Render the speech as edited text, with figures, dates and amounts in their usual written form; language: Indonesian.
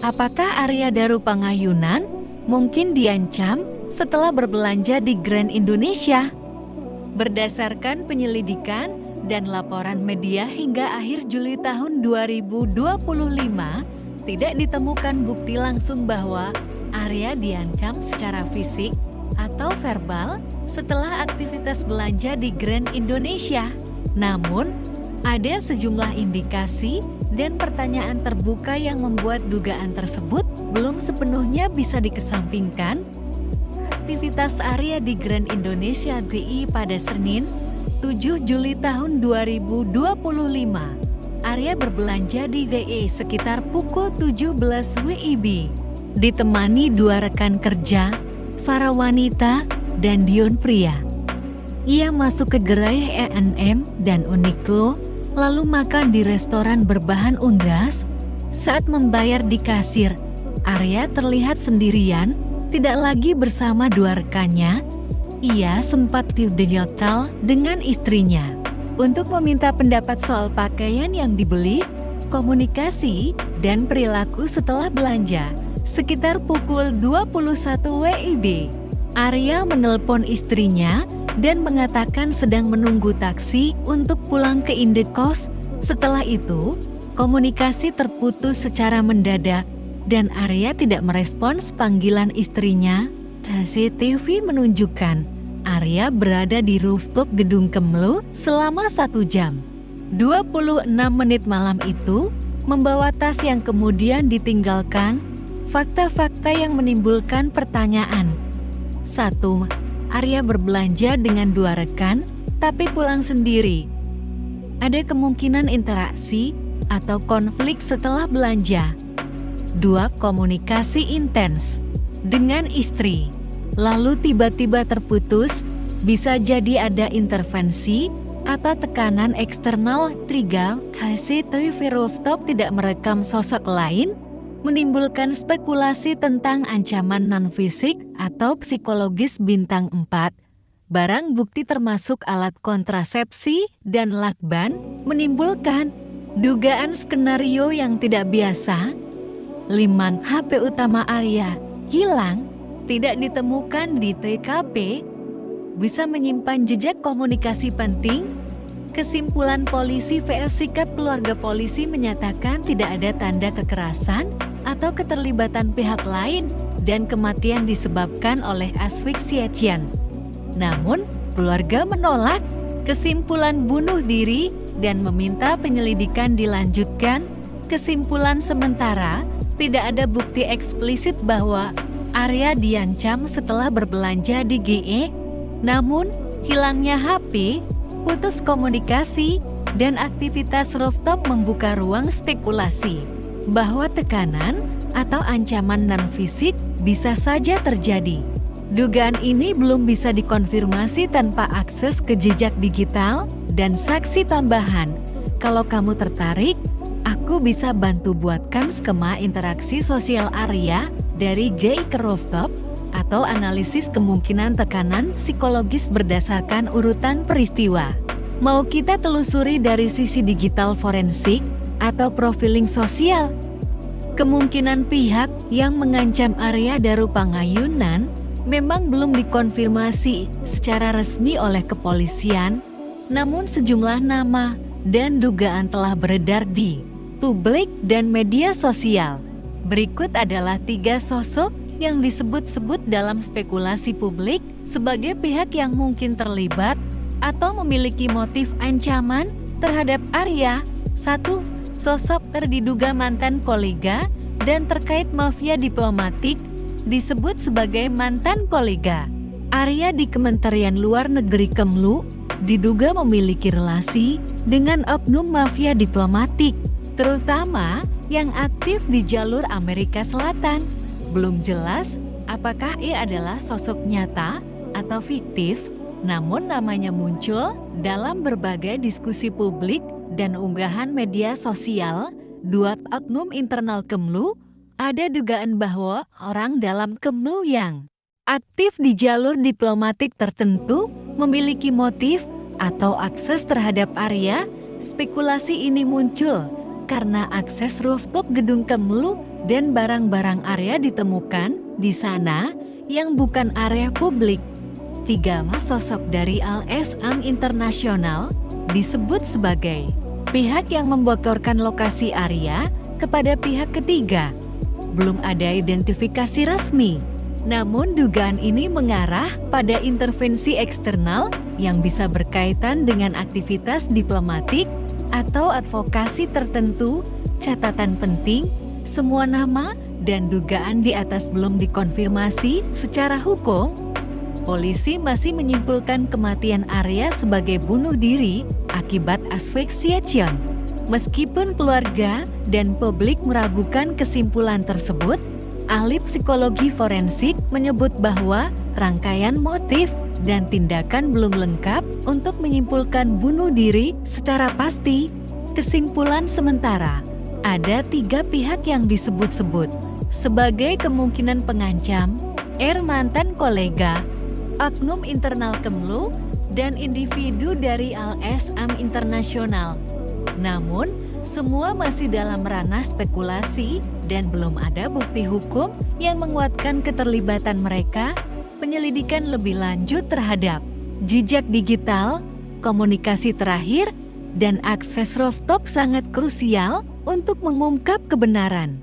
Apakah Arya Darupangayunan mungkin diancam setelah berbelanja di Grand Indonesia? Berdasarkan penyelidikan dan laporan media hingga akhir Juli tahun 2025, tidak ditemukan bukti langsung bahwa Arya diancam secara fisik atau verbal setelah aktivitas belanja di Grand Indonesia. Namun, ada sejumlah indikasi dan pertanyaan terbuka yang membuat dugaan tersebut belum sepenuhnya bisa dikesampingkan. Aktivitas Arya di Grand Indonesia GI pada Senin, 7 Juli tahun 2025. Arya berbelanja di GI sekitar pukul 17 WIB. Ditemani dua rekan kerja, Farah wanita, dan Dion pria. Ia masuk ke gerai E&M dan Uniqlo, lalu makan di restoran berbahan unggas. Saat membayar di kasir, Arya terlihat sendirian, tidak lagi bersama dua rekannya. Ia sempat tidur di hotel dengan istrinya untuk meminta pendapat soal pakaian yang dibeli, komunikasi, dan perilaku setelah belanja. Sekitar pukul 21 WIB, Arya menelpon istrinya dan mengatakan sedang menunggu taksi untuk pulang ke Indekos. Setelah itu, komunikasi terputus secara mendadak dan Arya tidak merespons panggilan istrinya. CCTV menunjukkan Arya berada di rooftop gedung Kemlu selama 1 jam. 26 menit malam itu, membawa tas yang kemudian ditinggalkan. Fakta-fakta yang menimbulkan pertanyaan. 1. Arya berbelanja dengan dua rekan, tapi pulang sendiri. Ada kemungkinan interaksi atau konflik setelah belanja. 2. Komunikasi intens dengan istri, lalu tiba-tiba terputus, bisa jadi ada intervensi atau tekanan eksternal. 3. CCTV rooftop tidak merekam sosok lain, menimbulkan spekulasi tentang ancaman non-fisik atau psikologis. Bintang 4. Barang bukti termasuk alat kontrasepsi dan lakban menimbulkan dugaan skenario yang tidak biasa. 5. HP utama Arya hilang, tidak ditemukan di TKP, bisa menyimpan jejak komunikasi penting. Kesimpulan polisi vs sikap keluarga. Polisi menyatakan tidak ada tanda kekerasan atau keterlibatan pihak lain dan kematian disebabkan oleh asfiksiation. Namun, keluarga menolak kesimpulan bunuh diri dan meminta penyelidikan dilanjutkan. Kesimpulan sementara, tidak ada bukti eksplisit bahwa Arya diancam setelah berbelanja di GE. Namun, hilangnya HP, putus komunikasi, dan aktivitas rooftop membuka ruang spekulasi bahwa tekanan atau ancaman non-fisik bisa saja terjadi. Dugaan ini belum bisa dikonfirmasi tanpa akses ke jejak digital dan saksi tambahan. Kalau kamu tertarik, aku bisa bantu buatkan skema interaksi sosial Arya dari GI ke rooftop atau analisis kemungkinan tekanan psikologis berdasarkan urutan peristiwa. Mau kita telusuri dari sisi digital forensik atau profiling sosial? Kemungkinan pihak yang mengancam Arya Darupangayunan memang belum dikonfirmasi secara resmi oleh kepolisian, namun sejumlah nama dan dugaan telah beredar di publik dan media sosial. Berikut adalah 3 sosok yang disebut-sebut dalam spekulasi publik sebagai pihak yang mungkin terlibat atau memiliki motif ancaman terhadap Arya. 1. Sosok diduga mantan kolega dan terkait mafia diplomatik, disebut sebagai mantan kolega Arya di Kementerian Luar Negeri Kemlu, diduga memiliki relasi dengan oknum mafia diplomatik, terutama yang aktif di jalur Amerika Selatan. Belum jelas apakah ia adalah sosok nyata atau fiktif, namun namanya muncul dalam berbagai diskusi publik dan unggahan media sosial. 2. Oknum internal Kemlu. Ada dugaan bahwa orang dalam Kemlu yang aktif di jalur diplomatik tertentu memiliki motif atau akses terhadap Arya. Spekulasi ini muncul karena akses rooftop gedung Kemlu dan barang-barang area ditemukan di sana yang bukan area publik. 3. Sosok dari LSM International disebut sebagai pihak yang membocorkan lokasi area kepada pihak ketiga. Belum ada identifikasi resmi, namun dugaan ini mengarah pada intervensi eksternal yang bisa berkaitan dengan aktivitas diplomatik atau advokasi tertentu. Catatan penting, semua nama dan dugaan di atas belum dikonfirmasi secara hukum. Polisi masih menyimpulkan kematian Arya sebagai bunuh diri akibat asphyxiation. Meskipun keluarga dan publik meragukan kesimpulan tersebut, ahli psikologi forensik menyebut bahwa rangkaian motif dan tindakan belum lengkap untuk menyimpulkan bunuh diri secara pasti. Kesimpulan sementara, ada 3 pihak yang disebut-sebut sebagai kemungkinan pengancam: mantan kolega, oknum internal Kemlu, dan individu dari LSM International. Namun, semua masih dalam ranah spekulasi dan belum ada bukti hukum yang menguatkan keterlibatan mereka. Penyelidikan lebih lanjut terhadap jejak digital, komunikasi terakhir, dan akses rooftop sangat krusial untuk mengungkap kebenaran.